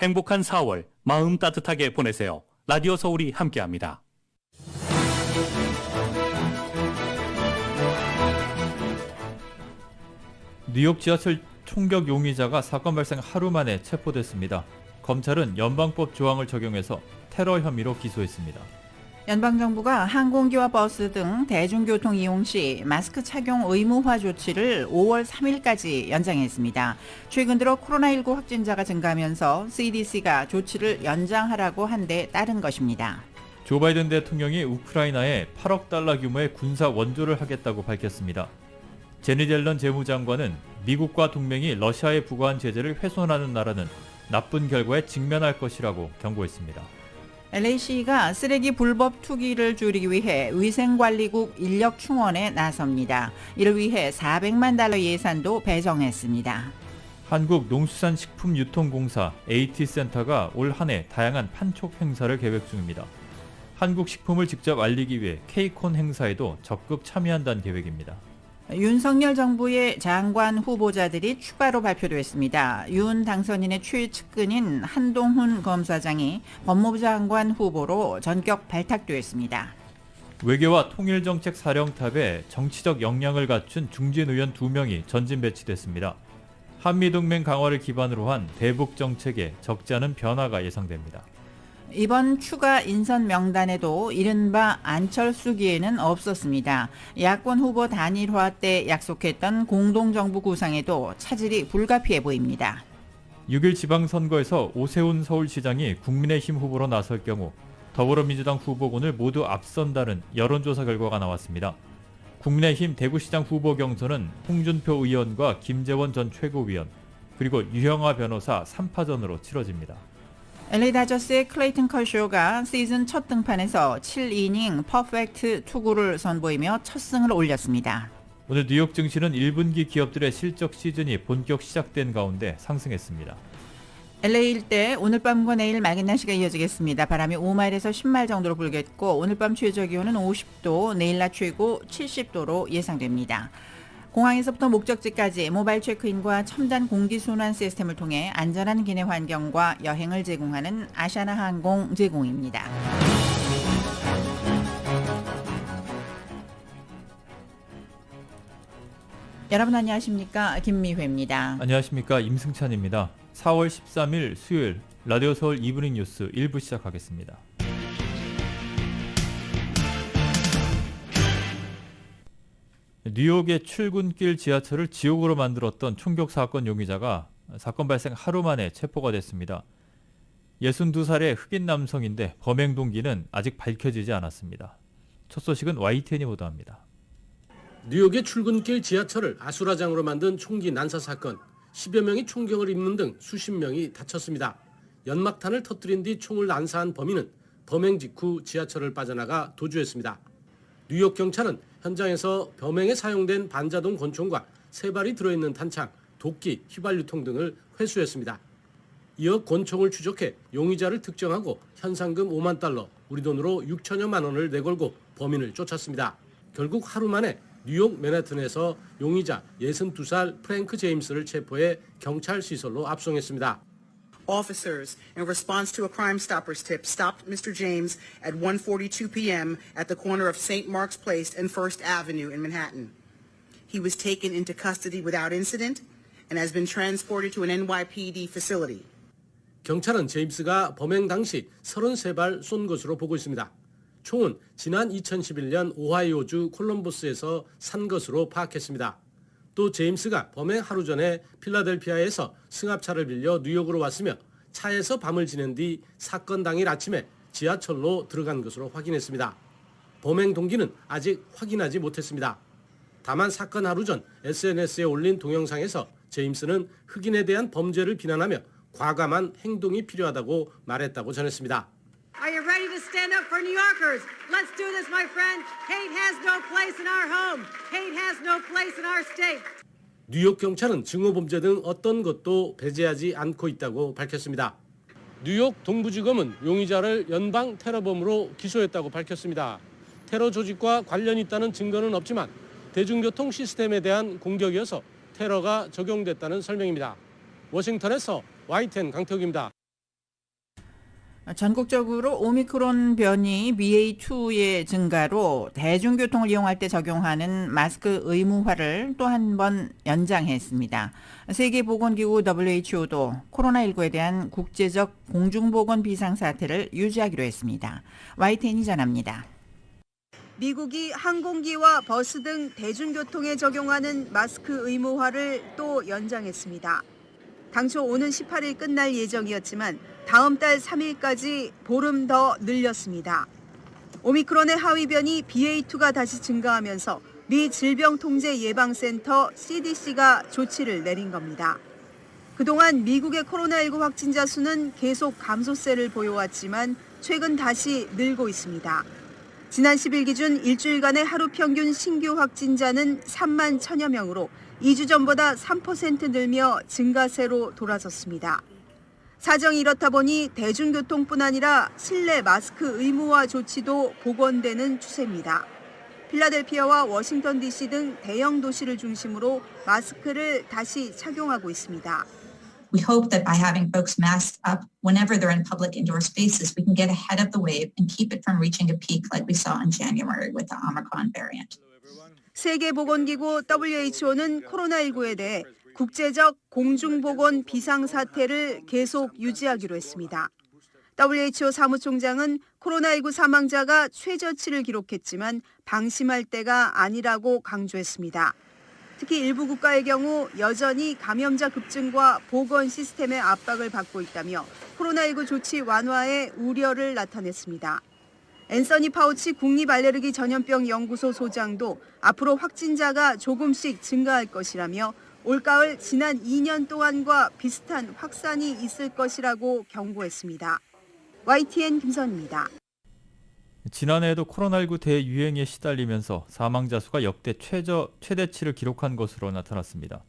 행복한 4월 마음 따뜻하게 보내세요. 라디오 서울이 함께합니다. 뉴욕 지하철 총격 용의자가 사건 발생 하루 만에 체포됐습니다. 검찰은 연방법 조항을 적용해서 테러 혐의로 기소했습니다. 연방정부가 항공기와 버스 등 대중교통 이용 시 마스크 착용 의무화 조치를 5월 3일까지 연장했습니다. 최근 들어 코로나19 확진자가 증가하면서 CDC가 조치를 연장하라고 한 데 따른 것입니다. 조 바이든 대통령이 우크라이나에 8억 달러 규모의 군사 원조를 하겠다고 밝혔습니다. 제니 옐런 재무장관은 미국과 동맹이 러시아에 부과한 제재를 훼손하는 나라는 나쁜 결과에 직면할 것이라고 경고했습니다. LA시가 쓰레기 불법 투기를 줄이기 위해 위생관리국 인력 충원에 나섭니다. 이를 위해 400만 달러 예산도 배정했습니다. 한국농수산식품유통공사 AT센터가 올 한 해 다양한 판촉 행사를 계획 중입니다. 한국 식품을 직접 알리기 위해 K콘 행사에도 적극 참여한다는 계획입니다. 윤석열 정부의 장관 후보자들이 추가로 발표됐습니다. 윤 당선인의 최측근인 한동훈 검사장이 법무부 장관 후보로 전격 발탁됐습니다. 외교와 통일정책사령탑에 정치적 역량을 갖춘 중진 의원 2명이 전진 배치됐습니다. 한미동맹 강화를 기반으로 한 대북 정책에 적지 않은 변화가 예상됩니다. 이번 추가 인선 명단에도 이른바 안철수기에는 없었습니다. 야권 후보 단일화 때 약속했던 공동정부 구상에도 차질이 불가피해 보입니다. 6일 지방선거에서 오세훈 서울시장이 국민의힘 후보로 나설 경우 더불어민주당 후보군을 모두 앞선다는 여론조사 결과가 나왔습니다. 국민의힘 대구시장 후보 경선은 홍준표 의원과 김재원 전 최고위원 그리고 유형아 변호사 3파전으로 치러집니다. LA 다저스의 클레이튼 커쇼가 시즌 첫 등판에서 7이닝 퍼펙트 투구를 선보이며 첫 승을 올렸습니다. 오늘 뉴욕 증시는 1분기 기업들의 실적 시즌이 본격 시작된 가운데 상승했습니다. LA 일대 오늘 밤과 내일 맑은 날씨가 이어지겠습니다. 바람이 5마일에서 10마일 정도로 불겠고 오늘 밤 최저 기온은 50도, 내일 낮 최고 70도로 예상됩니다. 공항에서부터 목적지까지 모바일 체크인과 첨단 공기순환 시스템을 통해 안전한 기내 환경과 여행을 제공하는 아시아나 항공 제공입니다. 여러분 안녕하십니까? 김미회입니다. 안녕하십니까? 임승찬입니다. 4월 13일 수요일 라디오 서울 이브닝 뉴스 1부 시작하겠습니다. 뉴욕의 출근길 지하철을 지옥으로 만들었던 총격 사건 용의자가 사건 발생 하루 만에 체포가 됐습니다. 62살의 흑인 남성인데 범행 동기는 아직 밝혀지지 않았습니다. 첫 소식은 YTN이 보도합니다. 뉴욕의 출근길 지하철을 아수라장으로 만든 총기 난사 사건, 10여 명이 총격을 입는 등 수십 명이 다쳤습니다. 연막탄을 터뜨린 뒤 총을 난사한 범인은 범행 직후 지하철을 빠져나가 도주했습니다. 뉴욕 경찰은 현장에서 범행에 사용된 반자동 권총과 3발이 들어있는 탄창, 도끼, 휘발유통 등을 회수했습니다. 이어 권총을 추적해 용의자를 특정하고 현상금 5만 달러, 우리 돈으로 6천여만 원을 내걸고 범인을 쫓았습니다. 결국 하루 만에 뉴욕 맨해튼에서 용의자 62살 프랭크 제임스를 체포해 경찰 시설로 압송했습니다. Officers, in response to a Crime Stoppers tip, stopped Mr. James at 1:42 p.m. at the corner of St. Mark's Place and First Avenue in Manhattan. He was taken into custody without incident and has been transported to an NYPD facility. 경찰은 제임스가 범행 당시 33발 쏜 것으로 보고 있습니다. 총은 지난 2011년 오하이오주 콜럼버스에서 산 것으로 파악했습니다. 또 제임스가 범행 하루 전에 필라델피아에서 승합차를 빌려 뉴욕으로 왔으며 차에서 밤을 지낸 뒤 사건 당일 아침에 지하철로 들어간 것으로 확인했습니다. 범행 동기는 아직 확인하지 못했습니다. 다만 사건 하루 전 SNS에 올린 동영상에서 제임스는 흑인에 대한 범죄를 비난하며 과감한 행동이 필요하다고 말했다고 전했습니다. Are you ready to stand up for New Yorkers? Let's do this, my friend. Hate has no place in our home. Hate has no place in our state. 뉴욕 경찰은 증오범죄 등 어떤 것도 배제하지 않고 있다고 밝혔습니다. 뉴욕 동부지검은 용의자를 연방 테러범으로 기소했다고 밝혔습니다. 테러 조직과 관련이 있다는 증거는 없지만 대중교통 시스템에 대한 공격이어서 테러가 적용됐다는 설명입니다. 워싱턴에서 YTN 강태욱입니다. 전국적으로 오미크론 변이 BA2의 증가로 대중교통을 이용할 때 적용하는 마스크 의무화를 또 한 번 연장했습니다. 세계보건기구 WHO도 코로나19에 대한 국제적 공중보건 비상사태를 유지하기로 했습니다. YTN이 전합니다. 미국이 항공기와 버스 등 대중교통에 적용하는 마스크 의무화를 또 연장했습니다. 당초 오는 18일 끝날 예정이었지만 다음 달 3일까지 보름 더 늘렸습니다. 오미크론의 하위 변이 BA2가 다시 증가하면서 미 질병통제예방센터 CDC가 조치를 내린 겁니다. 그동안 미국의 코로나19 확진자 수는 계속 감소세를 보여왔지만 최근 다시 늘고 있습니다. 지난 10일 기준 일주일간의 하루 평균 신규 확진자는 3만 1천여 명으로 2주 전보다 3% 늘며 증가세로 돌아섰습니다. 사정이 이렇다 보니 대중교통뿐 아니라 실내 마스크 의무화 조치도 복원되는 추세입니다. 필라델피아와 워싱턴 DC 등 대형 도시를 중심으로 마스크를 다시 착용하고 있습니다. We hope that by having folks masked up whenever they're in public indoor spaces, we can get ahead of the wave and keep it from reaching a peak like we saw in January with the Omicron variant. 세계보건기구 WHO는 코로나19에 대해 국제적 공중보건 비상사태를 계속 유지하기로 했습니다. WHO 사무총장은 코로나19 사망자가 최저치를 기록했지만 방심할 때가 아니라고 강조했습니다. 특히 일부 국가의 경우 여전히 감염자 급증과 보건 시스템의 압박을 받고 있다며 코로나19 조치 완화에 우려를 나타냈습니다. 앤서니 파우치 국립알레르기 전염병 연구소 소장도 앞으로 확진자가 조금씩 증가할 것이라며 올가을 지난 2년 동안과 비슷한 확산이 있을 것이라고 경고했습니다. YTN 김선입니다. 지난해에도 코로나19 대유행에 시달리면서 사망자 수가 역대 최대치를 기록한 것으로 나타났습니다.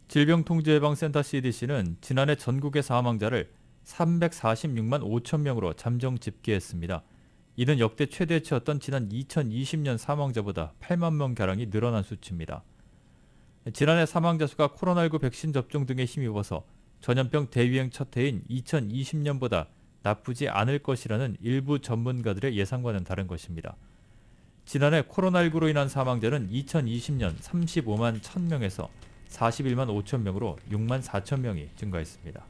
질병통제예방센터 CDC는 지난해 전국의 사망자를 346만 5천 명으로 잠정 집계했습니다. 이는 역대 최대치였던 지난 2020년 사망자보다 8만 명가량이 늘어난 수치입니다. 지난해 사망자 수가 코로나19 백신 접종 등에 힘입어서 전염병 대유행 첫 해인 2020년보다 나쁘지 않을 것이라는 일부 전문가들의 예상과는 다른 것입니다. 지난해 코로나19로 인한 사망자는 2020년 35만 1,000명에서 41만 5천 명으로 6만 4천 명이 증가했습니다.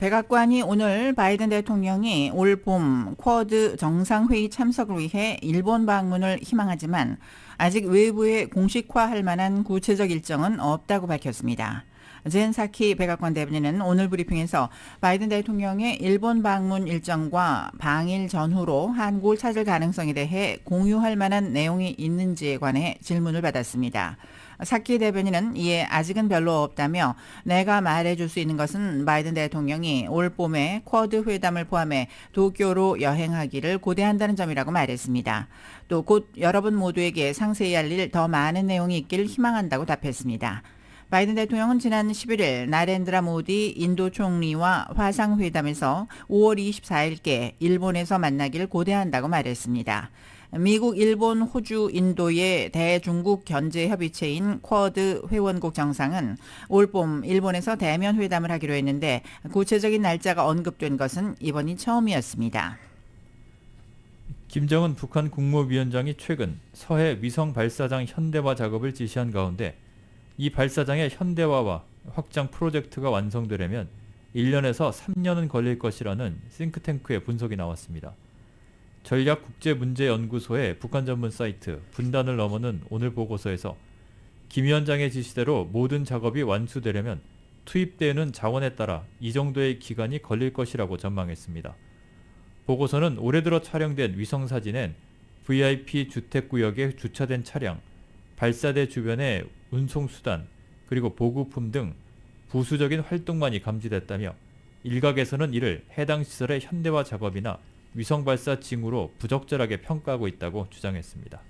백악관이 오늘 바이든 대통령이 올 봄 쿼드 정상회의 참석을 위해 일본 방문을 희망하지만 아직 외부에 공식화할 만한 구체적 일정은 없다고 밝혔습니다. 젠 사키 백악관 대변인은 오늘 브리핑에서 바이든 대통령의 일본 방문 일정과 방일 전후로 한국을 찾을 가능성에 대해 공유할 만한 내용이 있는지에 관해 질문을 받았습니다. 사키 대변인은 이에 아직은 별로 없다며 내가 말해줄 수 있는 것은 바이든 대통령이 올 봄에 쿼드 회담을 포함해 도쿄로 여행하기를 고대한다는 점이라고 말했습니다. 또 곧 여러분 모두에게 상세히 알릴 더 많은 내용이 있길 희망한다고 답했습니다. 바이든 대통령은 지난 11일 나렌드라 모디 인도 총리와 화상회담에서 5월 24일께 일본에서 만나길 고대한다고 말했습니다. 미국, 일본, 호주, 인도의 대중국 견제협의체인 쿼드 회원국 정상은 올봄 일본에서 대면 회담을 하기로 했는데 구체적인 날짜가 언급된 것은 이번이 처음이었습니다. 김정은 북한 국무위원장이 최근 서해 위성 발사장 현대화 작업을 지시한 가운데 이 발사장의 현대화와 확장 프로젝트가 완성되려면 1년에서 3년은 걸릴 것이라는 싱크탱크의 분석이 나왔습니다. 전략국제문제연구소의 북한 전문 사이트 분단을 넘어는 오늘 보고서에서 김 위원장의 지시대로 모든 작업이 완수되려면 투입되는 자원에 따라 이 정도의 기간이 걸릴 것이라고 전망했습니다. 보고서는 올해 들어 촬영된 위성사진엔 VIP 주택구역에 주차된 차량, 발사대 주변의 운송수단, 그리고 보급품 등 부수적인 활동만이 감지됐다며 일각에서는 이를 해당 시설의 현대화 작업이나 위성발사 징후로 부적절하게 평가하고 있다고 주장했습니다.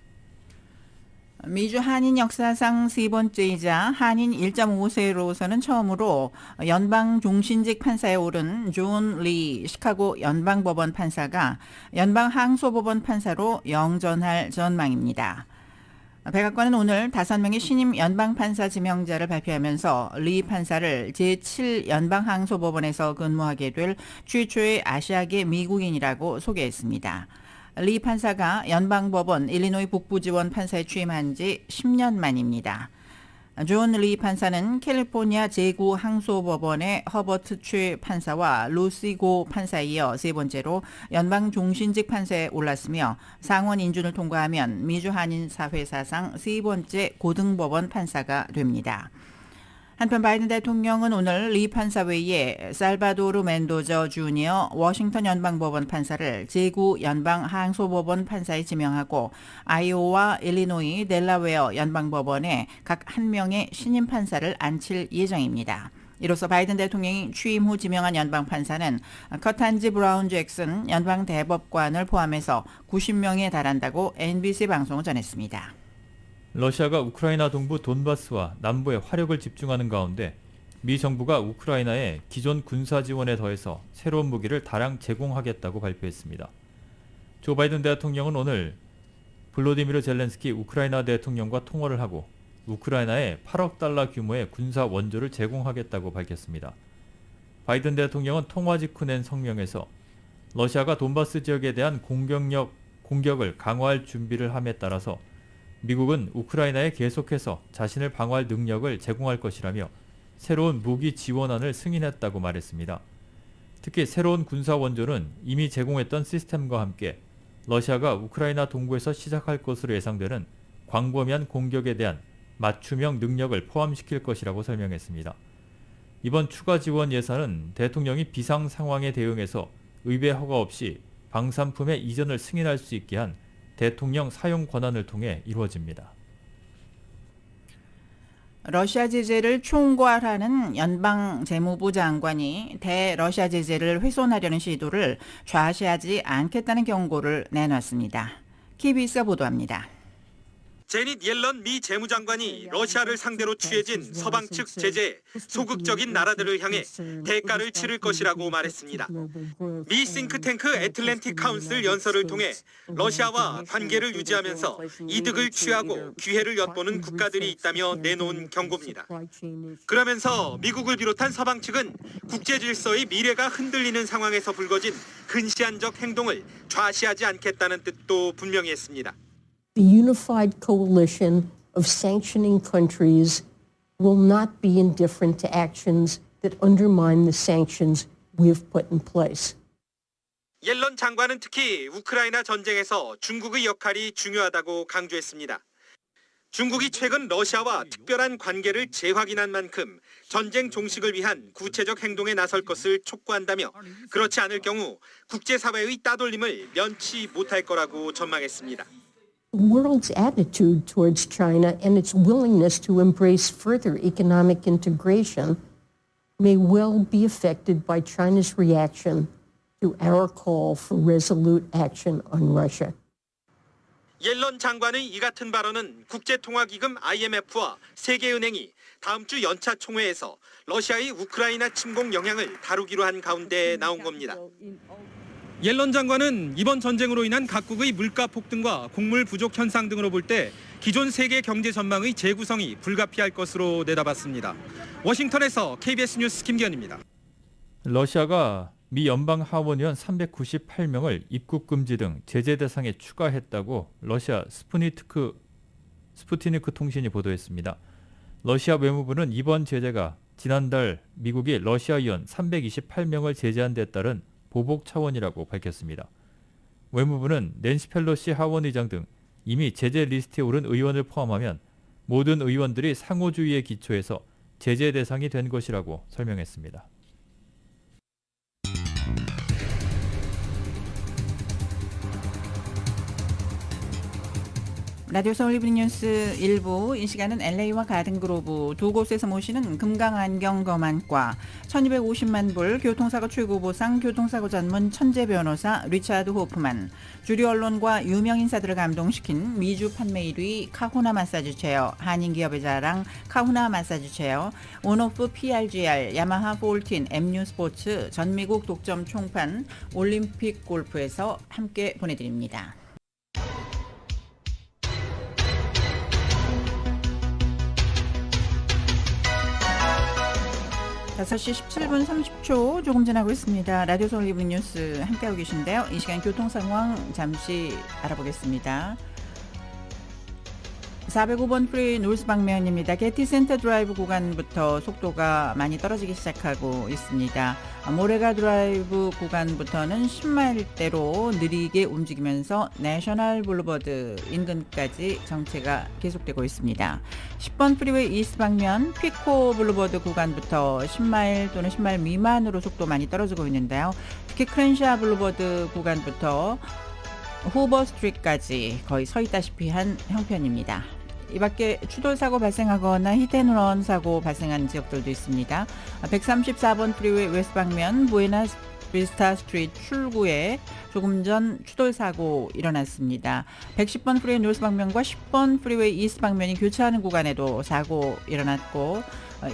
미주 한인 역사상 세 번째이자 한인 1.5세로서는 처음으로 연방 종신직 판사에 오른 존 리 시카고 연방법원 판사가 연방 항소법원 판사로 영전할 전망입니다. 백악관은 오늘 5명의 신임 연방판사 지명자를 발표하면서 리 판사를 제7연방항소법원에서 근무하게 될 최초의 아시아계 미국인이라고 소개했습니다. 리 판사가 연방법원 일리노이 북부지원 판사에 취임한 지 10년 만입니다. 존 리 판사는 캘리포니아 제9항소법원의 허버트 최 판사와 루시 고 판사에 이어 세 번째로 연방 종신직 판사에 올랐으며 상원 인준을 통과하면 미주 한인 사회 사상 세 번째 고등법원 판사가 됩니다. 한편 바이든 대통령은 오늘 리 판사 외에 살바도르 멘도저 주니어 워싱턴 연방법원 판사를 제9 연방항소법원 판사에 지명하고 아이오와 일리노이, 델라웨어 연방법원에 각 1명의 신임 판사를 앉힐 예정입니다. 이로써 바이든 대통령이 취임 후 지명한 연방판사는 커탄지 브라운 잭슨 연방대법관을 포함해서 90명에 달한다고 NBC 방송을 전했습니다. 러시아가 우크라이나 동부 돈바스와 남부에 화력을 집중하는 가운데 미 정부가 우크라이나에 기존 군사 지원에 더해서 새로운 무기를 다량 제공하겠다고 발표했습니다. 조 바이든 대통령은 오늘 볼로디미르 젤렌스키 우크라이나 대통령과 통화를 하고 우크라이나에 8억 달러 규모의 군사 원조를 제공하겠다고 밝혔습니다. 바이든 대통령은 통화 직후 낸 성명에서 러시아가 돈바스 지역에 대한 공격을 강화할 준비를 함에 따라서 미국은 우크라이나에 계속해서 자신을 방어할 능력을 제공할 것이라며 새로운 무기 지원안을 승인했다고 말했습니다. 특히 새로운 군사 원조는 이미 제공했던 시스템과 함께 러시아가 우크라이나 동부에서 시작할 것으로 예상되는 광범위한 공격에 대한 맞춤형 능력을 포함시킬 것이라고 설명했습니다. 이번 추가 지원 예산은 대통령이 비상 상황에 대응해서 의회 허가 없이 방산품의 이전을 승인할 수 있게 한 대통령 사용 권한을 통해 이루어집니다. 러시아 제재를 총괄하는 연방 재무부 장관이 대러시아 제재를 훼손하려는 시도를 좌시하지 않겠다는 경고를 내놨습니다. KBS가 보도합니다. 제닛 옐런 미 재무장관이 러시아를 상대로 취해진 서방 측 제재에 소극적인 나라들을 향해 대가를 치를 것이라고 말했습니다. 미 싱크탱크 애틀랜틱 카운슬 연설을 통해 러시아와 관계를 유지하면서 이득을 취하고 기회를 엿보는 국가들이 있다며 내놓은 경고입니다. 그러면서 미국을 비롯한 서방 측은 국제 질서의 미래가 흔들리는 상황에서 불거진 근시안적 행동을 좌시하지 않겠다는 뜻도 분명히 했습니다. The unified coalition of sanctioning countries will not be indifferent to actions that undermine the sanctions we've put in place. 옐런 장관은 특히 우크라이나 전쟁에서 중국의 역할이 중요하다고 강조했습니다. 중국이 최근 러시아와 특별한 관계를 재확인한 만큼 전쟁 종식을 위한 구체적 행동에 나설 것을 촉구한다며 그렇지 않을 경우 국제사회의 따돌림을 면치 못할 거라고 전망했습니다. The world's attitude towards China and its willingness to embrace further economic integration may well be affected by China's reaction to our call for resolute action on Russia. 옐런 장관의 이 같은 발언은 국제통화기금 IMF와 세계은행이 다음 주 연차 총회에서 러시아의 우크라이나 침공 영향을 다루기로 한 가운데 나온 겁니다. 옐런 장관은 이번 전쟁으로 인한 각국의 물가 폭등과 곡물 부족 현상 등으로 볼 때 기존 세계 경제 전망의 재구성이 불가피할 것으로 내다봤습니다. 워싱턴에서 KBS 뉴스 김기현입니다. 러시아가 미 연방 하원의원 398명을 입국 금지 등 제재 대상에 추가했다고 러시아 스푸트니크 통신이 보도했습니다. 러시아 외무부는 이번 제재가 지난달 미국이 러시아 의원 328명을 제재한 데 따른 보복 차원이라고 밝혔습니다. 외무부는 낸시 펠로시 하원의장 등 이미 제재 리스트에 오른 의원을 포함하면 모든 의원들이 상호주의에 기초해서 제재 대상이 된 것이라고 설명했습니다. 라디오 서울 이브닝 뉴스 1부, 이 시간은 LA와 가든그로브 두 곳에서 모시는 금강안경검안과 1250만 불 교통사고 최고보상 교통사고 전문 천재 변호사 리차드 호프만, 주류 언론과 유명 인사들을 감동시킨 미주 판매 1위 카후나 마사지 체어, 한인기업의 자랑 카후나 마사지 체어, 온오프 PRGR, 야마하 14, MU 스포츠, 전미국 독점 총판, 올림픽 골프에서 함께 보내드립니다. 5시 17분 30초 조금 지나고 있습니다. 라디오 서울 이브닝 뉴스 함께하고 계신데요. 이 시간 교통 상황 잠시 알아보겠습니다. 405번 프리 노스 방면입니다. 게티센터 드라이브 구간부터 속도가 많이 떨어지기 시작하고 있습니다. 모레가 드라이브 구간부터는 10마일대로 느리게 움직이면서 내셔널 블루버드 인근까지 정체가 계속되고 있습니다. 10번 프리웨이 이스트 방면 피코 블루버드 구간부터 10마일 또는 10마일 미만으로 속도 많이 떨어지고 있는데요. 특히 크랜샤 블루버드 구간부터 후버 스트리트까지 거의 서 있다시피 한 형편입니다. 이 밖에 추돌 사고 발생하거나 히트앤런 사고 발생한 지역들도 있습니다. 134번 프리웨이 웨스트 방면 부에나 비스타 스트리트 출구에 조금 전 추돌 사고 일어났습니다. 110번 프리웨이 노스 방면과 10번 프리웨이 이스트 방면이 교차하는 구간에도 사고 일어났고,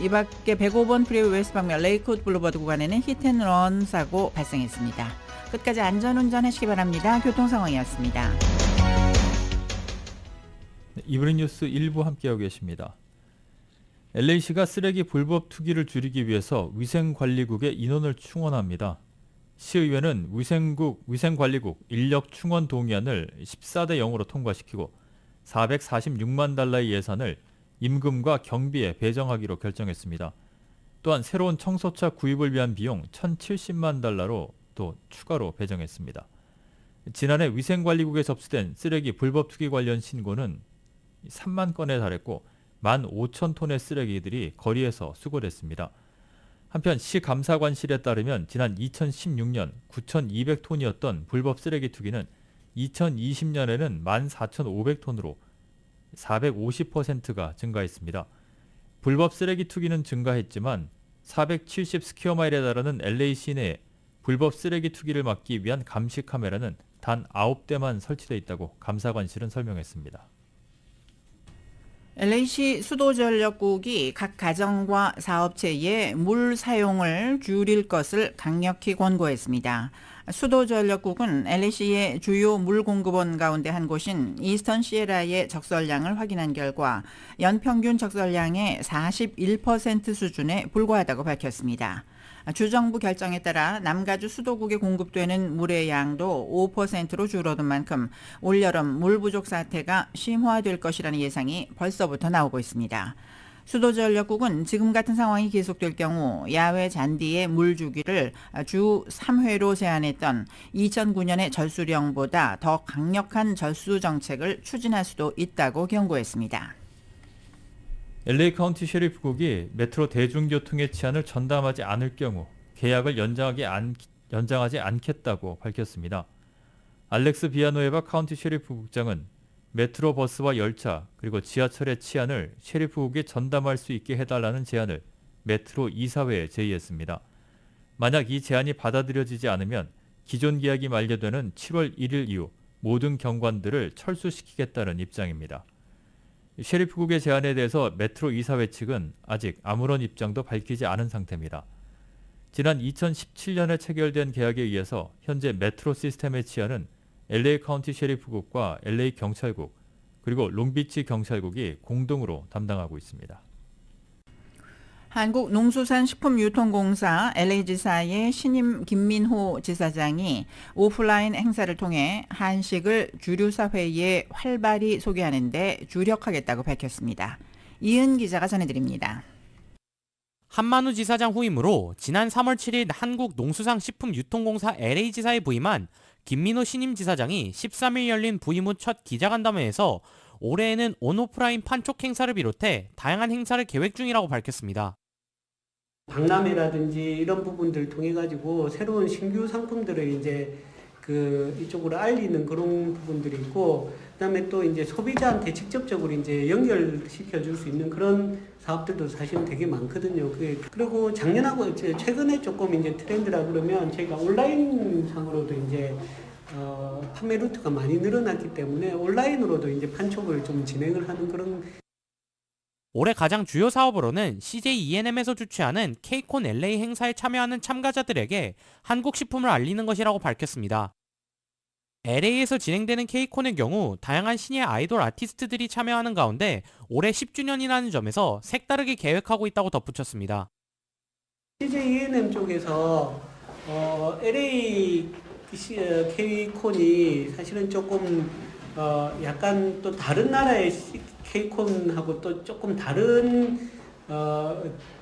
이 밖에 105번 프리웨이 웨스트 방면 레이크우드 블루버드 구간에는 히트앤런 사고 발생했습니다. 끝까지 안전운전 하시기 바랍니다. 교통 상황이었습니다. 이브닝 뉴스 1부 함께하고 계십니다. LA시가 쓰레기 불법 투기를 줄이기 위해서 위생관리국에 인원을 충원합니다. 시의회는 위생관리국 인력 충원 동의안을 14대 0으로 통과시키고 446만 달러의 예산을 임금과 경비에 배정하기로 결정했습니다. 또한 새로운 청소차 구입을 위한 비용 1,070만 달러로 또 추가로 배정했습니다. 지난해 위생관리국에 접수된 쓰레기 불법 투기 관련 신고는 3만 건에 달했고 15,000톤의 쓰레기들이 거리에서 수거됐습니다. 한편 시 감사관실에 따르면 지난 2016년 9,200톤이었던 불법 쓰레기 투기는 2020년에는 14,500톤으로 450%가 증가했습니다. 불법 쓰레기 투기는 증가했지만 470 스퀘어마일에 달하는 LA 시내에 불법 쓰레기 투기를 막기 위한 감시 카메라는 단 9대만 설치되어 있다고 감사관실은 설명했습니다. LA시 수도전력국이 각 가정과 사업체에 물 사용을 줄일 것을 강력히 권고했습니다. 수도전력국은 LA시의 주요 물 공급원 가운데 한 곳인 이스턴 시에라의 적설량을 확인한 결과 연평균 적설량의 41% 수준에 불과하다고 밝혔습니다. 주정부 결정에 따라 남가주 수도국에 공급되는 물의 양도 5%로 줄어든 만큼 올여름 물 부족 사태가 심화될 것이라는 예상이 벌써부터 나오고 있습니다. 수도전력국은 지금 같은 상황이 계속될 경우 야외 잔디의 물 주기를 주 3회로 제한했던 2009년의 절수령보다 더 강력한 절수 정책을 추진할 수도 있다고 경고했습니다. LA 카운티 셰리프국이 메트로 대중교통의 치안을 전담하지 않을 경우 계약을 연장하지 않겠다고 밝혔습니다. 알렉스 비아노에바 카운티 셰리프국장은 메트로 버스와 열차 그리고 지하철의 치안을 셰리프국에 전담할 수 있게 해달라는 제안을 메트로 이사회에 제의했습니다. 만약 이 제안이 받아들여지지 않으면 기존 계약이 만료되는 7월 1일 이후 모든 경관들을 철수시키겠다는 입장입니다. 셰리프국의 제안에 대해서 메트로 이사회 측은 아직 아무런 입장도 밝히지 않은 상태입니다. 지난 2017년에 체결된 계약에 의해서 현재 메트로 시스템의 치안은 LA 카운티 셰리프국과 LA 경찰국 그리고 롱비치 경찰국이 공동으로 담당하고 있습니다. 한국농수산식품유통공사 LA지사의 신임 김민호 지사장이 오프라인 행사를 통해 한식을 주류사회에 활발히 소개하는 데 주력하겠다고 밝혔습니다. 이은 기자가 전해드립니다. 한만우 지사장 후임으로 지난 3월 7일 한국농수산식품유통공사 LA지사에 부임한 김민호 신임 지사장이 13일 열린 부임 후 첫 기자간담회에서 올해에는 온오프라인 판촉 행사를 비롯해 다양한 행사를 계획 중이라고 밝혔습니다. 박람회라든지 이런 부분들 통해 가지고 새로운 신규 상품들을 이제 이쪽으로 알리는 그런 부분들이 있고, 그다음에 또 이제 소비자한테 직접적으로 이제 연결시켜 줄 수 있는 그런 사업들도 사실은 되게 많거든요. 그리고 작년하고 최근에 조금 이제 트렌드라 그러면 저희가 온라인 상으로도 이제 판매 루트가 많이 늘어났기 때문에 온라인으로도 이제 판촉을 좀 진행을 하는 그런. 올해 가장 주요 사업으로는 CJ E&M에서 주최하는 케이콘 LA 행사에 참여하는 참가자들에게 한국 식품을 알리는 것이라고 밝혔습니다. LA에서 진행되는 케이콘의 경우 다양한 신예 아이돌 아티스트들이 참여하는 가운데 올해 10주년이라는 점에서 색다르게 계획하고 있다고 덧붙였습니다. CJ E&M 쪽에서 LA K콘이 사실은 조금 약간 또 다른 나라의 K콘하고 또 조금 다른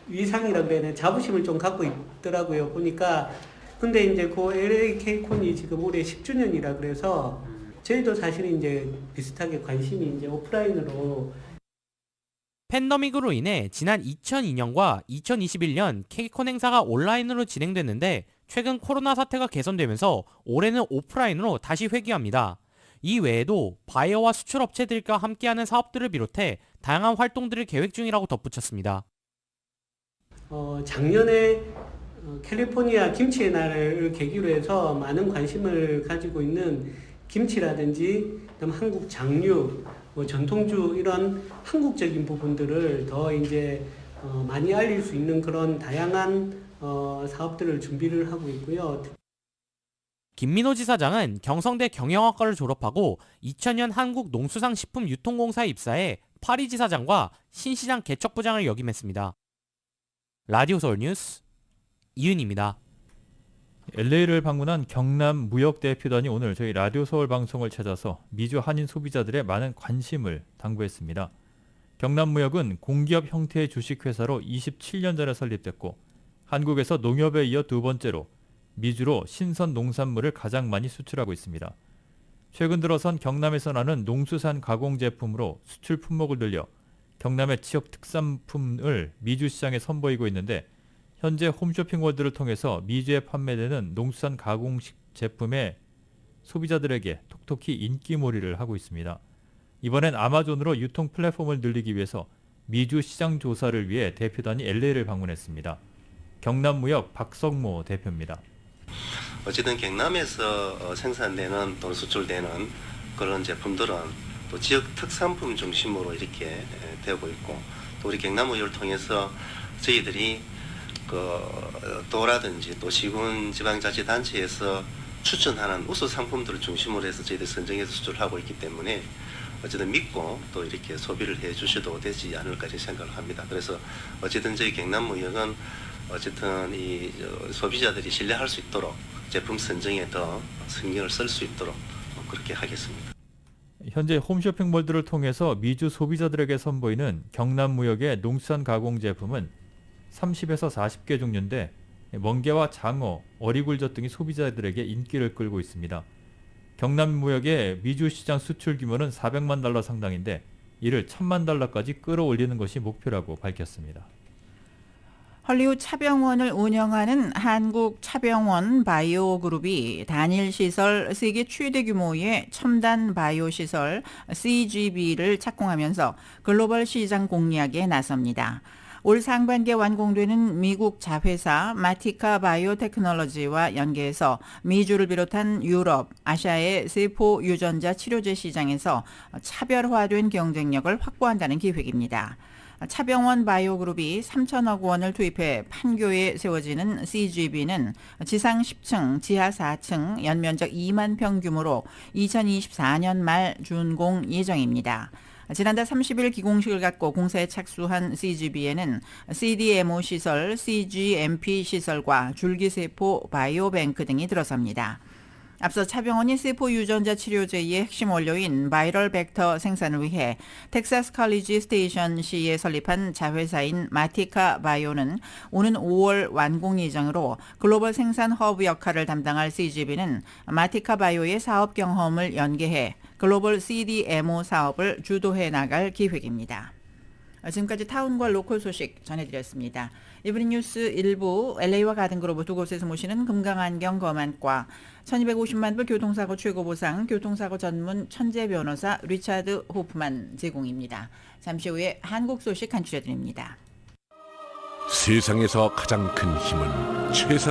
위상이라고 해야 되나 자부심을 좀 갖고 있더라고요. 보니까 근데 이제 그 LA K콘이 지금 올해 10주년이라 그래서 저희도 사실 이제 비슷하게 관심이 이제 오프라인으로 팬데믹으로 인해 지난 2002년과 2021년 K콘 행사가 온라인으로 진행됐는데 최근 코로나 사태가 개선되면서 올해는 오프라인으로 다시 회귀합니다. 이 외에도 바이어와 수출업체들과 함께하는 사업들을 비롯해 다양한 활동들을 계획 중이라고 덧붙였습니다. 작년에 캘리포니아 김치의 날을 계기로 해서 많은 관심을 가지고 있는 김치라든지 그다음 한국 장류, 전통주 이런 한국적인 부분들을 더 이제 많이 알릴 수 있는 그런 다양한 사업들을 준비를 하고 있고요. 김민호 지사장은 경성대 경영학과를 졸업하고 2000년 한국농수산식품유통공사에 입사해 파리 지사장과 신시장 개척부장을 역임했습니다. 라디오 서울 뉴스 이윤입니다. LA를 방문한 경남무역대표단이 오늘 저희 라디오 서울 방송을 찾아서 미주 한인 소비자들의 많은 관심을 당부했습니다. 경남무역은 공기업 형태의 주식회사로 27년 전에 설립됐고 한국에서 농협에 이어 두 번째로 미주로 신선 농산물을 가장 많이 수출하고 있습니다. 최근 들어선 경남에서 나는 농수산 가공 제품으로 수출 품목을 늘려 경남의 지역 특산품을 미주 시장에 선보이고 있는데 현재 홈쇼핑월드를 통해서 미주에 판매되는 농수산 가공식 제품의 소비자들에게 톡톡히 인기몰이를 하고 있습니다. 이번엔 아마존으로 유통 플랫폼을 늘리기 위해서 미주 시장 조사를 위해 대표단이 LA를 방문했습니다. 경남무역 박성모 대표입니다. 어쨌든 경남에서 생산되는 또는 수출되는 그런 제품들은 또 지역 특산품 중심으로 이렇게 되고 있고 또 우리 경남무역을 통해서 저희들이 도라든지 또 시군지방자치단체에서 추천하는 우수 상품들을 중심으로 해서 저희들이 선정해서 수출하고 있기 때문에 어쨌든 믿고 또 이렇게 소비를 해 주셔도 되지 않을까 생각을 합니다. 그래서 어쨌든 저희 경남무역은 어쨌든 이 소비자들이 신뢰할 수 있도록 제품 선정에 더 신경을 쓸 수 있도록 그렇게 하겠습니다. 현재 홈쇼핑몰들을 통해서 미주 소비자들에게 선보이는 경남무역의 농수산 가공 제품은 30에서 40개 종류인데 멍게와 장어, 어리굴젓 등이 소비자들에게 인기를 끌고 있습니다. 경남무역의 미주시장 수출 규모는 400만 달러 상당인데 이를 1000만 달러까지 끌어올리는 것이 목표라고 밝혔습니다. 헐리우드 차병원을 운영하는 한국 차병원 바이오 그룹이 단일 시설 세계 최대 규모의 첨단 바이오 시설 CGB를 착공하면서 글로벌 시장 공략에 나섭니다. 올 상반기에 완공되는 미국 자회사 마티카 바이오테크놀로지와 연계해서 미주를 비롯한 유럽, 아시아의 세포 유전자 치료제 시장에서 차별화된 경쟁력을 확보한다는 계획입니다. 차병원 바이오그룹이 3천억 원을 투입해 판교에 세워지는 CGB는 지상 10층, 지하 4층, 연면적 2만 평 규모로 2024년 말 준공 예정입니다. 지난달 30일 기공식을 갖고 공사에 착수한 CGB에는 CDMO 시설, CGMP 시설과 줄기세포 바이오뱅크 등이 들어섭니다. 앞서 차병원이 세포 유전자 치료제의 핵심 원료인 바이럴 벡터 생산을 위해 텍사스 컬리지 스테이션시에 설립한 자회사인 마티카 바이오는 오는 5월 완공 예정으로 글로벌 생산 허브 역할을 담당할 CGB는 마티카 바이오의 사업 경험을 연계해 글로벌 CDMO 사업을 주도해 나갈 계획입니다. 지금까지 타운과 로컬 소식 전해드렸습니다. 이브닝 뉴스 일부 LA와 가든 그룹 두 곳에서 모시는 금강안경 검안과 1250만 불 교통사고 최고보상 교통사고 전문 천재 변호사 리차드 호프만 제공입니다. 잠시 후에 한국 소식 간추려드립니다. 세상에서 가장 큰 힘은 최선.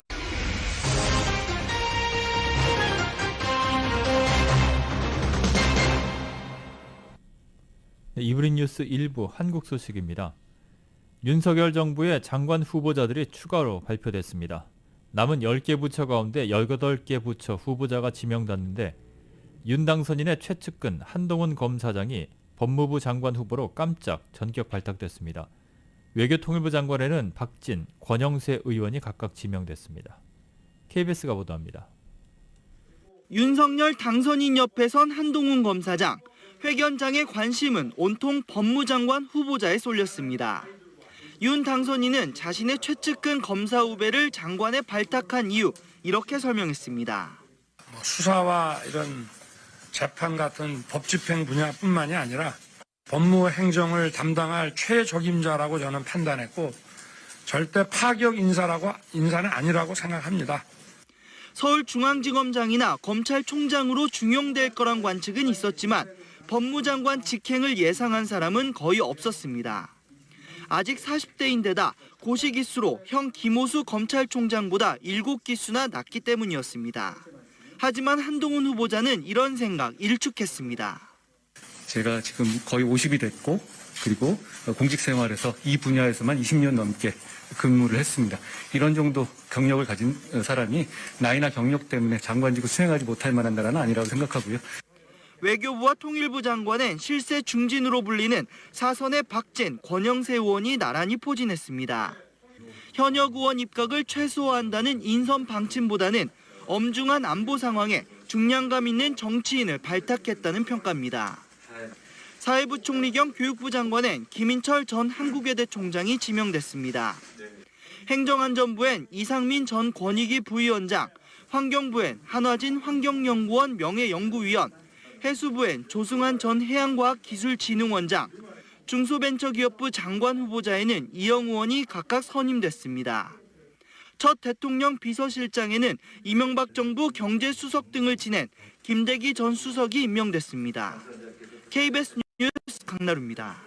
이브닝 뉴스 일부 한국 소식입니다. 윤석열 정부의 장관 후보자들이 추가로 발표됐습니다. 남은 10개 부처 가운데 18개 부처 후보자가 지명됐는데 윤 당선인의 최측근 한동훈 검사장이 법무부 장관 후보로 깜짝 전격 발탁됐습니다. 외교통일부 장관에는 박진, 권영세 의원이 각각 지명됐습니다. KBS가 보도합니다. 윤석열 당선인 옆에 선 한동훈 검사장, 회견장의 관심은 온통 법무장관 후보자에 쏠렸습니다. 윤 당선인은 자신의 최측근 검사 후배를 장관에 발탁한 이유, 이렇게 설명했습니다. 수사와 이런 재판 같은 법 집행 분야뿐만이 아니라 법무 행정을 담당할 최적임자라고 저는 판단했고 절대 파격 인사는 아니라고 생각합니다. 서울중앙지검장이나 검찰총장으로 중용될 거란 관측은 있었지만 법무장관 직행을 예상한 사람은 거의 없었습니다. 아직 40대인데다 고시기수로 형 김호수 검찰총장보다 7기수나 낮기 때문이었습니다. 하지만 한동훈 후보자는 이런 생각 일축했습니다. 제가 지금 거의 50이 됐고 그리고 공직 생활에서 이 분야에서만 20년 넘게 근무를 했습니다. 이런 정도 경력을 가진 사람이 나이나 경력 때문에 장관직을 수행하지 못할 만한 나라는 아니라고 생각하고요. 외교부와 통일부 장관엔 실세 중진으로 불리는 사선의 박진, 권영세 의원이 나란히 포진했습니다. 현역 의원 입각을 최소화한다는 인선 방침보다는 엄중한 안보 상황에 중량감 있는 정치인을 발탁했다는 평가입니다. 사회부총리 겸 교육부 장관엔 김인철 전 한국외대 총장이 지명됐습니다. 행정안전부엔 이상민 전 권익위 부위원장, 환경부엔 한화진 환경연구원 명예연구위원, 해수부엔 조승환 전 해양과학기술진흥원장, 중소벤처기업부 장관 후보자에는 이영 의원이 각각 선임됐습니다. 첫 대통령 비서실장에는 이명박 정부 경제수석 등을 지낸 김대기 전 수석이 임명됐습니다. KBS 뉴스 강나루입니다.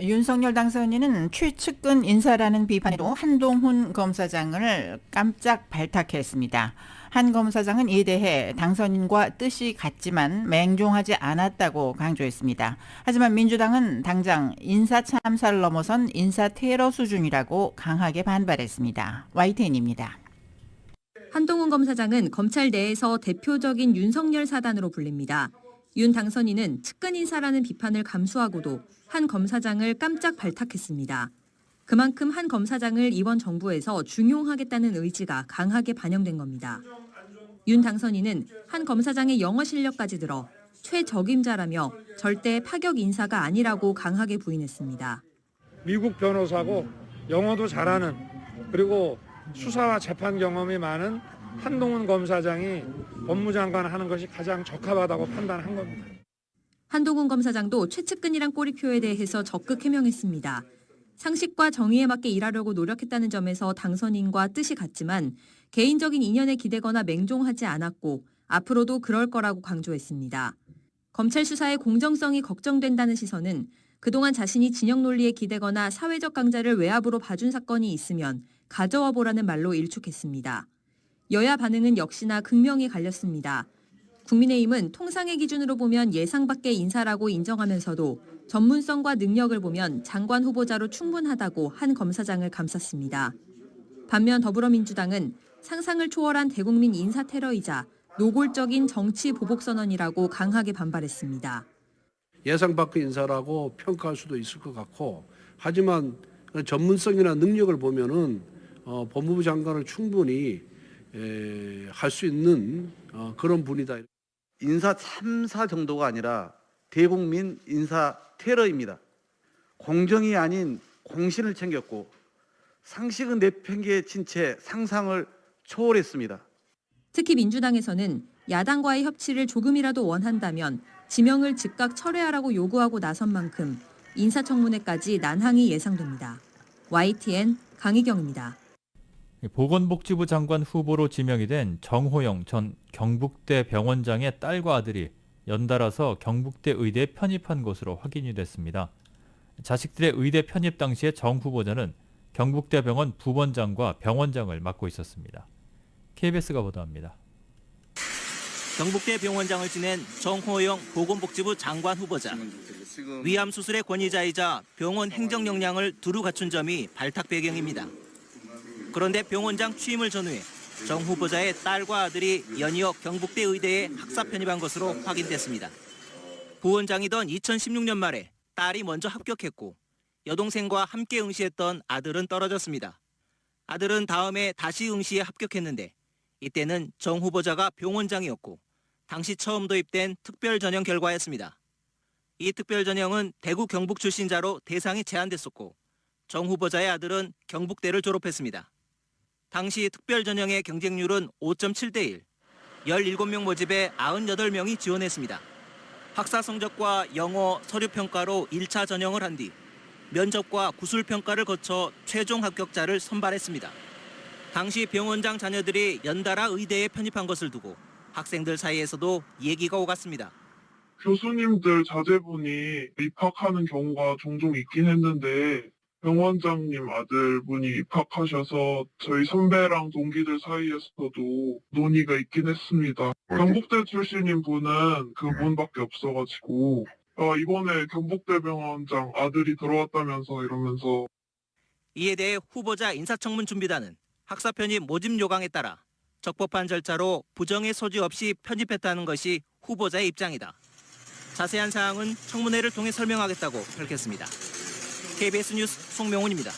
윤석열 당선인은 최측근 인사라는 비판으로 한동훈 검사장을 깜짝 발탁했습니다. 한 검사장은 이에 대해 당선인과 뜻이 같지만 맹종하지 않았다고 강조했습니다. 하지만 민주당은 당장 인사 참사를 넘어선 인사 테러 수준이라고 강하게 반발했습니다. YTN입니다. 한동훈 검사장은 검찰 내에서 대표적인 윤석열 사단으로 불립니다. 윤 당선인은 측근 인사라는 비판을 감수하고도 한 검사장을 깜짝 발탁했습니다. 그만큼 한 검사장을 이번 정부에서 중용하겠다는 의지가 강하게 반영된 겁니다. 윤 당선인은 한 검사장의 영어 실력까지 들어 최적임자라며 절대 파격 인사가 아니라고 강하게 부인했습니다. 미국 변호사고 영어도 잘하는 그리고 수사와 재판 경험이 많은 한동훈 검사장이 법무장관 하는 것이 가장 적합하다고 판단한 겁니다. 한동훈 검사장도 최측근이란 꼬리표에 대해서 적극 해명했습니다. 상식과 정의에 맞게 일하려고 노력했다는 점에서 당선인과 뜻이 같지만 개인적인 인연에 기대거나 맹종하지 않았고 앞으로도 그럴 거라고 강조했습니다. 검찰 수사의 공정성이 걱정된다는 시선은 그동안 자신이 진영 논리에 기대거나 사회적 강자를 외압으로 봐준 사건이 있으면 가져와 보라는 말로 일축했습니다. 여야 반응은 역시나 극명히 갈렸습니다. 국민의힘은 통상의 기준으로 보면 예상 밖의 인사라고 인정하면서도 전문성과 능력을 보면 장관 후보자로 충분하다고 한 검사장을 감쌌습니다. 반면 더불어민주당은 상상을 초월한 대국민 인사 테러이자 노골적인 정치 보복 선언이라고 강하게 반발했습니다. 예상 밖의 인사라고 평가할 수도 있을 것 같고 하지만 전문성이나 능력을 보면은 법무부 장관을 충분히 할 수 있는 그런 분이다. 인사 참사 정도가 아니라 대국민 인사 테러입니다. 공정이 아닌 공신을 챙겼고 상식은 내팽개에 친 채 상상을 초월했습니다. 특히 민주당에서는 야당과의 협치를 조금이라도 원한다면 지명을 즉각 철회하라고 요구하고 나선 만큼 인사청문회까지 난항이 예상됩니다. YTN 강희경입니다. 보건복지부 장관 후보로 지명이 된 정호영 전 경북대 병원장의 딸과 아들이 연달아서 경북대 의대에 편입한 것으로 확인이 됐습니다. 자식들의 의대 편입 당시에 정 후보자는 경북대 병원 부원장과 병원장을 맡고 있었습니다. KBS가 보도합니다. 경북대 병원장을 지낸 정호영 보건복지부 장관 후보자. 위암 수술의 권위자이자 병원 행정 역량을 두루 갖춘 점이 발탁 배경입니다. 그런데 병원장 취임을 전후해 정 후보자의 딸과 아들이 연이어 경북대 의대에 학사 편입한 것으로 확인됐습니다. 부원장이던 2016년 말에 딸이 먼저 합격했고 여동생과 함께 응시했던 아들은 떨어졌습니다. 아들은 다음에 다시 응시에 합격했는데 이때는 정 후보자가 병원장이었고 당시 처음 도입된 특별 전형 결과였습니다. 이 특별 전형은 대구 경북 출신자로 대상이 제한됐었고 정 후보자의 아들은 경북대를 졸업했습니다. 당시 특별 전형의 경쟁률은 5.7대 1, 17명 모집에 98명이 지원했습니다. 학사 성적과 영어, 서류 평가로 1차 전형을 한 뒤 면접과 구술 평가를 거쳐 최종 합격자를 선발했습니다. 당시 병원장 자녀들이 연달아 의대에 편입한 것을 두고 학생들 사이에서도 얘기가 오갔습니다. 교수님들 자제분이 입학하는 경우가 종종 있긴 했는데 병원장님 아들분이 입학하셔서 저희 선배랑 동기들 사이에서도 논의가 있긴 했습니다. 경북대 출신인 분은 그분밖에 없어가지고 이번에 경북대병원장 아들이 들어왔다면서 이러면서. 이에 대해 후보자 인사청문 준비단은 학사 편입 모집 요강에 따라 적법한 절차로 부정의 소지 없이 편입했다는 것이 후보자의 입장이다. 자세한 사항은 청문회를 통해 설명하겠다고 밝혔습니다. KBS 뉴스 송명훈입니다.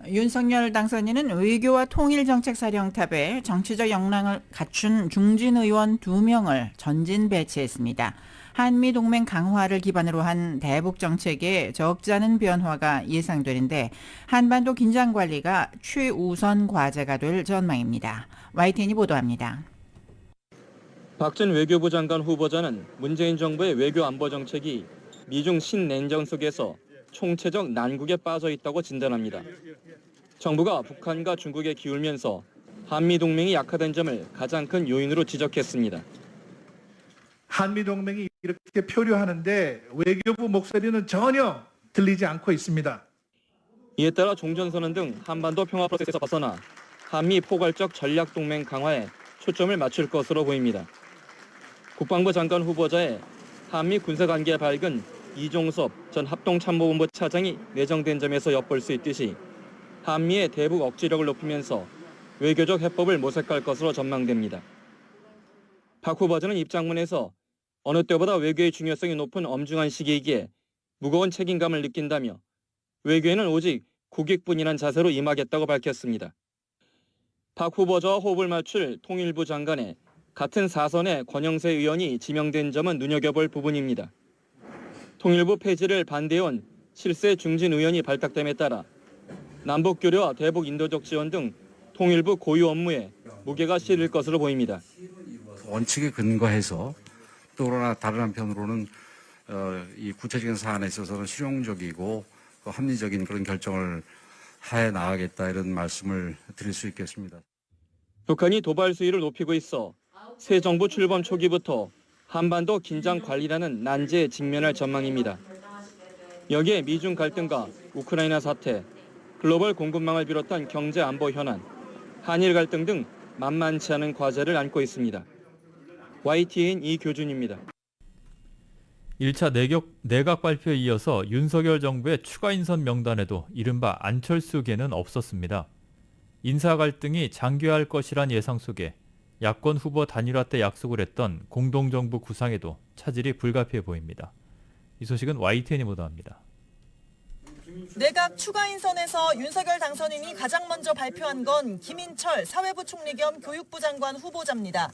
윤석열 당선인은 외교와 통일정책사령탑에 정치적 역량을 갖춘 중진 의원 2명을 전진 배치했습니다. 한미동맹 강화를 기반으로 한 대북 정책에 적지 않은 변화가 예상되는데 한반도 긴장관리가 최우선 과제가 될 전망입니다. YTN이 보도합니다. 박진 외교부 장관 후보자는 문재인 정부의 외교 안보 정책이 미중 신냉전 속에서 총체적 난국에 빠져 있다고 진단합니다. 정부가 북한과 중국에 기울면서 한미동맹이 약화된 점을 가장 큰 요인으로 지적했습니다. 한미동맹이 이렇게 표류하는데 외교부 목소리는 전혀 들리지 않고 있습니다. 이에 따라 종전선언 등 한반도 평화 프로세스에서 벗어나 한미 포괄적 전략동맹 강화에 초점을 맞출 것으로 보입니다. 국방부 장관 후보자의 한미 군사관계에 밝은 이종섭 전 합동참모본부 차장이 내정된 점에서 엿볼 수 있듯이 한미의 대북 억지력을 높이면서 외교적 해법을 모색할 것으로 전망됩니다. 박 후보자는 입장문에서 어느 때보다 외교의 중요성이 높은 엄중한 시기이기에 무거운 책임감을 느낀다며 외교에는 오직 국익뿐이란 자세로 임하겠다고 밝혔습니다. 박 후보자와 호흡을 맞출 통일부 장관에 같은 사선의 권영세 의원이 지명된 점은 눈여겨볼 부분입니다. 통일부 폐지를 반대해온 실세 중진 의원이 발탁됨에 따라 남북교류와 대북 인도적 지원 등 통일부 고유 업무에 무게가 실릴 것으로 보입니다. 원칙에 근거해서 또 그러나 다른 한편으로는 이 구체적인 사안에 있어서는 실용적이고 합리적인 그런 결정을 해 나가겠다 이런 말씀을 드릴 수 있겠습니다. 북한이 도발 수위를 높이고 있어 새 정부 출범 초기부터 한반도 긴장 관리라는 난제에 직면할 전망입니다. 여기에 미중 갈등과 우크라이나 사태, 글로벌 공급망을 비롯한 경제 안보 현안, 한일 갈등 등 만만치 않은 과제를 안고 있습니다. YTN 이교준입니다. 1차 내각 발표에 이어서 윤석열 정부의 추가 인선 명단에도 이른바 안철수계는 없었습니다. 인사 갈등이 장기화할 것이란 예상 속에 야권 후보 단일화 때 약속을 했던 공동정부 구상에도 차질이 불가피해 보입니다. 이 소식은 YTN이 보도합니다. 내각 추가 인선에서 윤석열 당선인이 가장 먼저 발표한 건 김인철 사회부 총리 겸 교육부 장관 후보자입니다.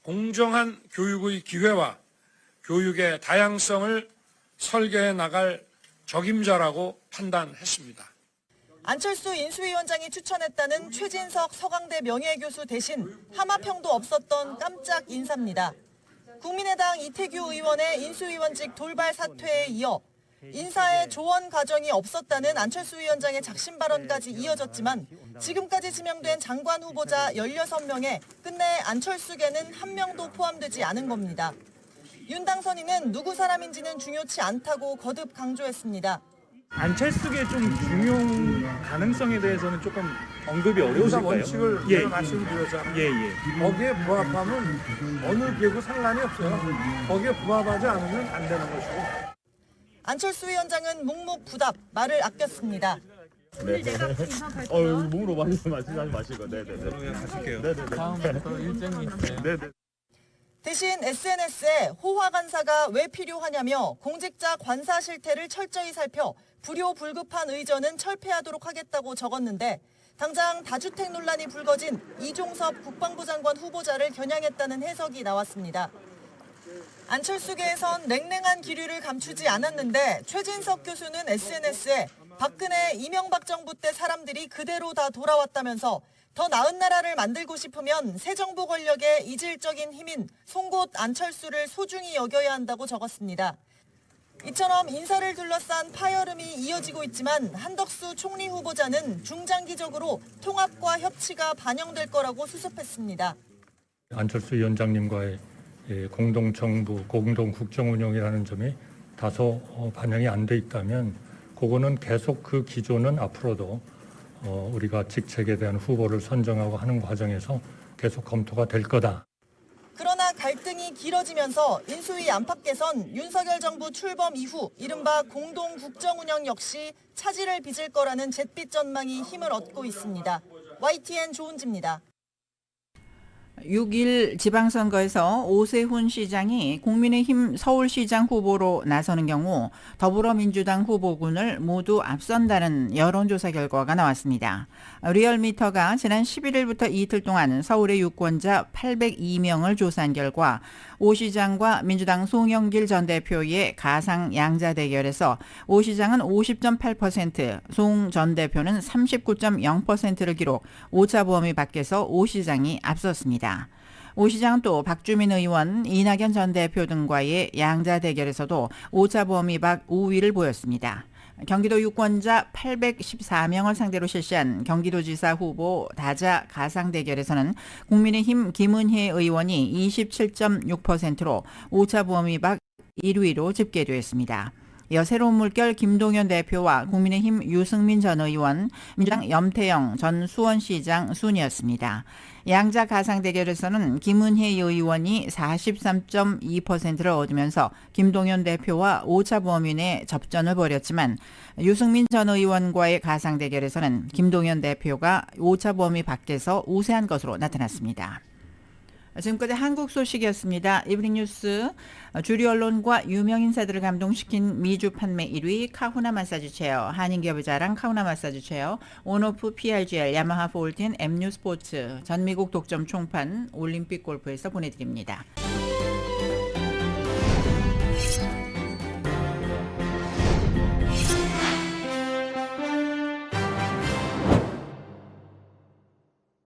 공정한 교육의 기회와 교육의 다양성을 설계해 나갈 적임자라고 판단했습니다. 안철수 인수위원장이 추천했다는 최진석 서강대 명예교수 대신 하마평도 없었던 깜짝 인사입니다. 국민의당 이태규 의원의 인수위원직 돌발 사퇴에 이어 인사에 조언 과정이 없었다는 안철수 위원장의 작심 발언까지 이어졌지만 지금까지 지명된 장관 후보자 16명에 끝내 안철수계는 한 명도 포함되지 않은 겁니다. 윤 당선인은 누구 사람인지는 중요치 않다고 거듭 강조했습니다. 안철수계 좀 중용 가능성에 대해서는 조금 언급이 어려우실까요? 원칙을 말씀드렸잖아요. 거기에 부합하면 어느 계고 상관이 없어요. 거기에 부합하지 않으면 안 되는 것이고. 안철수 위원장은 묵묵부답 말을 아꼈습니다. 몸으로 마시지 마시고. 네네네. 가실게요. 네네네. 다음부터 일정이 있어요. 네네. 대신 SNS에 호화 간사가 왜 필요하냐며 공직자 관사 실태를 철저히 살펴 불효불급한 의전은 철폐하도록 하겠다고 적었는데 당장 다주택 논란이 불거진 이종섭 국방부 장관 후보자를 겨냥했다는 해석이 나왔습니다. 안철수계에선 냉랭한 기류를 감추지 않았는데 최진석 교수는 SNS에 박근혜, 이명박 정부 때 사람들이 그대로 다 돌아왔다면서 더 나은 나라를 만들고 싶으면 새 정부 권력의 이질적인 힘인 송곳 안철수를 소중히 여겨야 한다고 적었습니다. 이처럼 인사를 둘러싼 파열음이 이어지고 있지만 한덕수 총리 후보자는 중장기적으로 통합과 협치가 반영될 거라고 수습했습니다. 안철수 위원장님과의 공동정부, 공동국정운영이라는 점이 다소 반영이 안 돼 있다면 그거는 계속 그 기조는 앞으로도 우리가 직책에 대한 후보를 선정하고 하는 과정에서 계속 검토가 될 거다. 그러나 갈등이 길어지면서 인수위 안팎 개선, 윤석열 정부 출범 이후 이른바 공동국정운영 역시 차질을 빚을 거라는 잿빛 전망이 힘을 얻고 있습니다. YTN 조은지입니다. 6일 지방선거에서 오세훈 시장이 국민의힘 서울시장 후보로 나서는 경우 더불어민주당 후보군을 모두 앞선다는 여론조사 결과가 나왔습니다. 리얼미터가 지난 11일부터 이틀 동안 서울의 유권자 802명을 조사한 결과 오 시장과 민주당 송영길 전 대표의 가상 양자 대결에서 오 시장은 50.8%, 송 전 대표는 39.0%를 기록, 오차 범위 밖에서 오 시장이 앞섰습니다. 오 시장은 또 박주민 의원, 이낙연 전 대표 등과의 양자 대결에서도 오차 범위 밖 우위를 보였습니다. 경기도 유권자 814명을 상대로 실시한 경기도지사 후보 다자 가상 대결에서는 국민의힘 김은혜 의원이 27.6%로 오차 범위 밖 1위로 집계됐습니다. 이어 새로운 물결 김동연 대표와 국민의힘 유승민 전 의원, 민주당 염태영 전 수원시장 순이었습니다. 양자 가상 대결에서는 김은혜 의원이 43.2%를 얻으면서 김동연 대표와 오차 범위 내 접전을 벌였지만 유승민 전 의원과의 가상 대결에서는 김동연 대표가 오차 범위 밖에서 우세한 것으로 나타났습니다. 지금까지 한국 소식이었습니다. 이브닝 뉴스, 주류 언론과 유명 인사들을 감동시킨 미주 판매 1위 카후나 마사지 체어, 한인기업의 자랑 카후나 마사지 체어, 온오프 PRGL, 야마하 폴틴, M뉴 스포츠, 전미국 독점 총판, 올림픽 골프에서 보내드립니다.